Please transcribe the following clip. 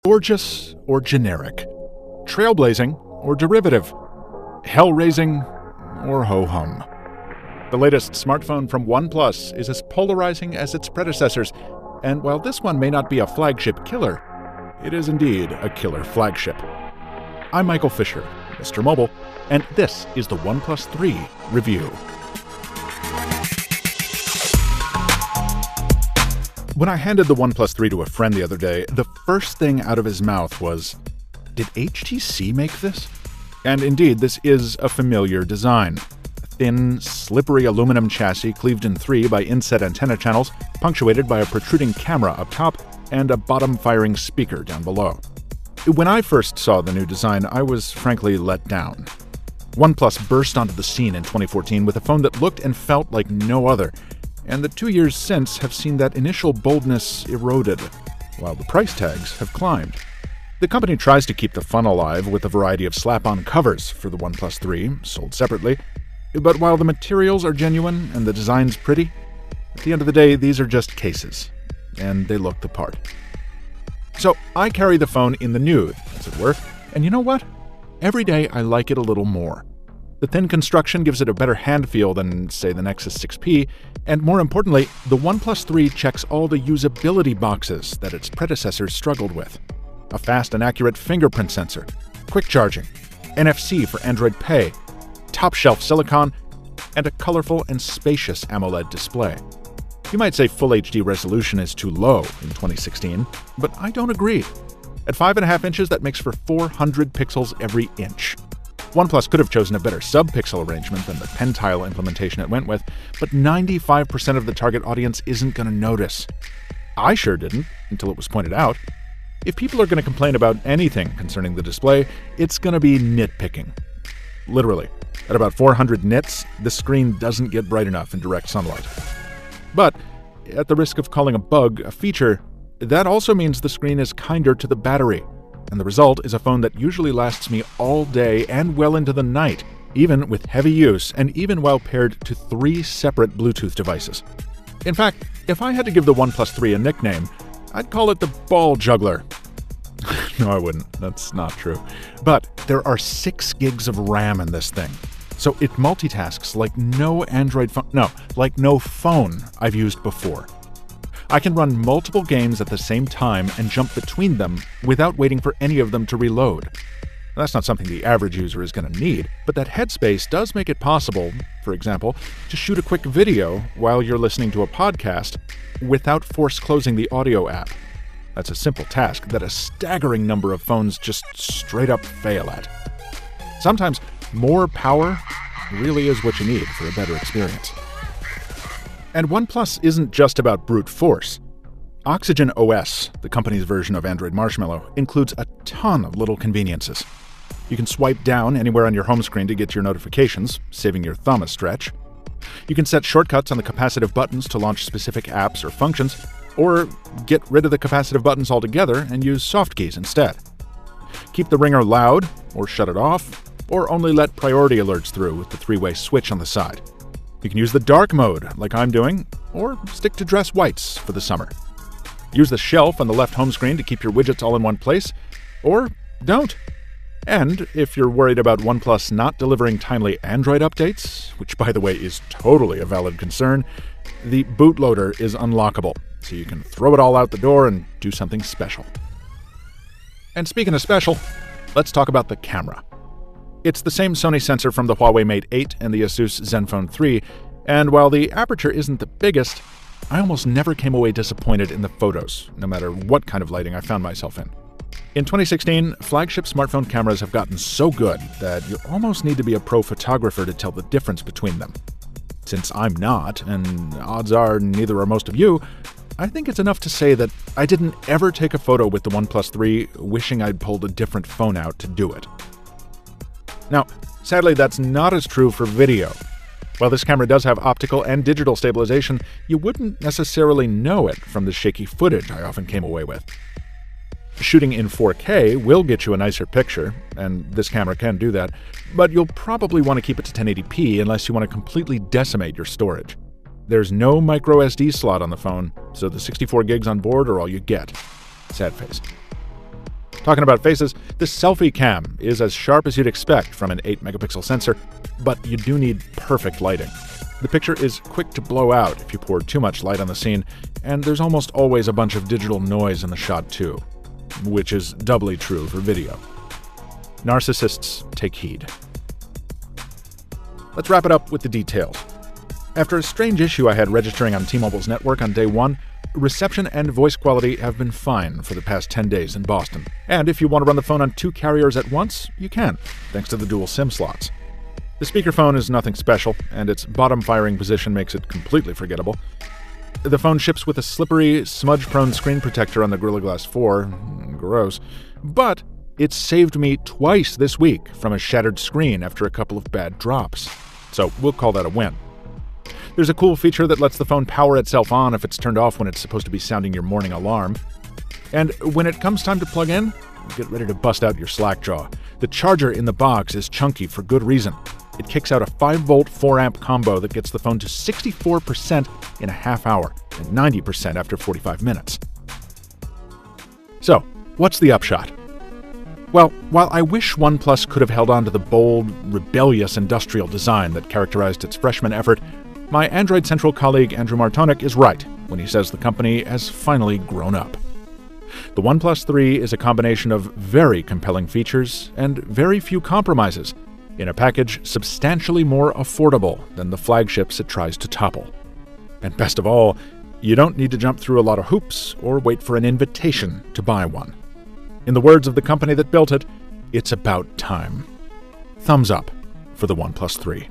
Gorgeous or generic? Trailblazing or derivative? Hell-raising or ho-hum? The latest smartphone from OnePlus is as polarizing as its predecessors, and while this one may not be a flagship killer, it is indeed a killer flagship. I'm Michael Fisher, Mr. Mobile, and this is the OnePlus 3 review. When I handed the OnePlus 3 to a friend the other day, the first thing out of his mouth was, "Did HTC make this?" And indeed, this is a familiar design. A thin, slippery aluminum chassis cleaved in three by inset antenna channels, punctuated by a protruding camera up top and a bottom-firing speaker down below. When I first saw the new design, I was frankly let down. OnePlus burst onto the scene in 2014 with a phone that looked and felt like no other, and the 2 years since have seen that initial boldness eroded, while the price tags have climbed. The company tries to keep the fun alive with a variety of slap-on covers for the OnePlus 3, sold separately, but while the materials are genuine and the design's pretty, at the end of the day, these are just cases, and they look the part. So I carry the phone in the nude, as it were, and you know what? Every day I like it a little more. The thin construction gives it a better hand feel than, say, the Nexus 6P, and more importantly, the OnePlus 3 checks all the usability boxes that its predecessors struggled with. A fast and accurate fingerprint sensor, quick charging, NFC for Android Pay, top-shelf silicon, and a colorful and spacious AMOLED display. You might say Full HD resolution is too low in 2016, but I don't agree. At 5.5 inches, that makes for 400 pixels every inch. OnePlus could have chosen a better sub-pixel arrangement than the pentile implementation it went with, but 95% of the target audience isn't going to notice. I sure didn't, until it was pointed out. If people are going to complain about anything concerning the display, it's going to be nitpicking. Literally. At about 400 nits, the screen doesn't get bright enough in direct sunlight. But, at the risk of calling a bug a feature, that also means the screen is kinder to the battery. And the result is a phone that usually lasts me all day and well into the night, even with heavy use and even while paired to 3 separate Bluetooth devices. In fact, if I had to give the OnePlus 3 a nickname, I'd call it the ball juggler. No, I wouldn't. That's not true. But there are 6 gigs of RAM in this thing, so it multitasks like no Android phone, like no phone I've used before. I can run multiple games at the same time and jump between them without waiting for any of them to reload. That's not something the average user is going to need, but that headspace does make it possible, for example, to shoot a quick video while you're listening to a podcast without force closing the audio app. That's a simple task that a staggering number of phones just straight up fail at. Sometimes more power really is what you need for a better experience. And OnePlus isn't just about brute force. Oxygen OS, the company's version of Android Marshmallow, includes a ton of little conveniences. You can swipe down anywhere on your home screen to get your notifications, saving your thumb a stretch. You can set shortcuts on the capacitive buttons to launch specific apps or functions, or get rid of the capacitive buttons altogether and use soft keys instead. Keep the ringer loud, or shut it off, or only let priority alerts through with the 3-way switch on the side. You can use the dark mode, like I'm doing, or stick to dress whites for the summer. Use the shelf on the left home screen to keep your widgets all in one place, or don't. And if you're worried about OnePlus not delivering timely Android updates, which by the way is totally a valid concern, the bootloader is unlockable, so you can throw it all out the door and do something special. And speaking of special, let's talk about the camera. It's the same Sony sensor from the Huawei Mate 8 and the Asus Zenfone 3, and while the aperture isn't the biggest, I almost never came away disappointed in the photos, no matter what kind of lighting I found myself in. In 2016, flagship smartphone cameras have gotten so good that you almost need to be a pro photographer to tell the difference between them. Since I'm not, and odds are neither are most of you, I think it's enough to say that I didn't ever take a photo with the OnePlus 3 wishing I'd pulled a different phone out to do it. Now, sadly, that's not as true for video. While this camera does have optical and digital stabilization, you wouldn't necessarily know it from the shaky footage I often came away with. Shooting in 4K will get you a nicer picture, and this camera can do that, but you'll probably want to keep it to 1080p unless you want to completely decimate your storage. There's no micro SD slot on the phone, so the 64 gigs on board are all you get. Sad face. Talking about faces, this selfie cam is as sharp as you'd expect from an 8-megapixel sensor, but you do need perfect lighting. The picture is quick to blow out if you pour too much light on the scene, and there's almost always a bunch of digital noise in the shot too, which is doubly true for video. Narcissists take heed. Let's wrap it up with the details. After a strange issue I had registering on T-Mobile's network on day one, reception and voice quality have been fine for the past 10 days in Boston. And if you want to run the phone on 2 carriers at once, you can, thanks to the dual SIM slots. The speakerphone is nothing special, and its bottom firing position makes it completely forgettable. The phone ships with a slippery, smudge-prone screen protector on the Gorilla Glass 4. Gross. But it's saved me twice this week from a shattered screen after a couple of bad drops. So we'll call that a win. There's a cool feature that lets the phone power itself on if it's turned off when it's supposed to be sounding your morning alarm. And when it comes time to plug in, get ready to bust out your slackjaw. The charger in the box is chunky for good reason. It kicks out a 5-volt 4-amp combo that gets the phone to 64% in a half hour and 90% after 45 minutes. So, what's the upshot? Well, while I wish OnePlus could have held on to the bold, rebellious industrial design that characterized its freshman effort, my Android Central colleague Andrew Martonik is right when he says the company has finally grown up. The OnePlus 3 is a combination of very compelling features and very few compromises, in a package substantially more affordable than the flagships it tries to topple. And best of all, you don't need to jump through a lot of hoops or wait for an invitation to buy one. In the words of the company that built it, it's about time. Thumbs up for the OnePlus 3.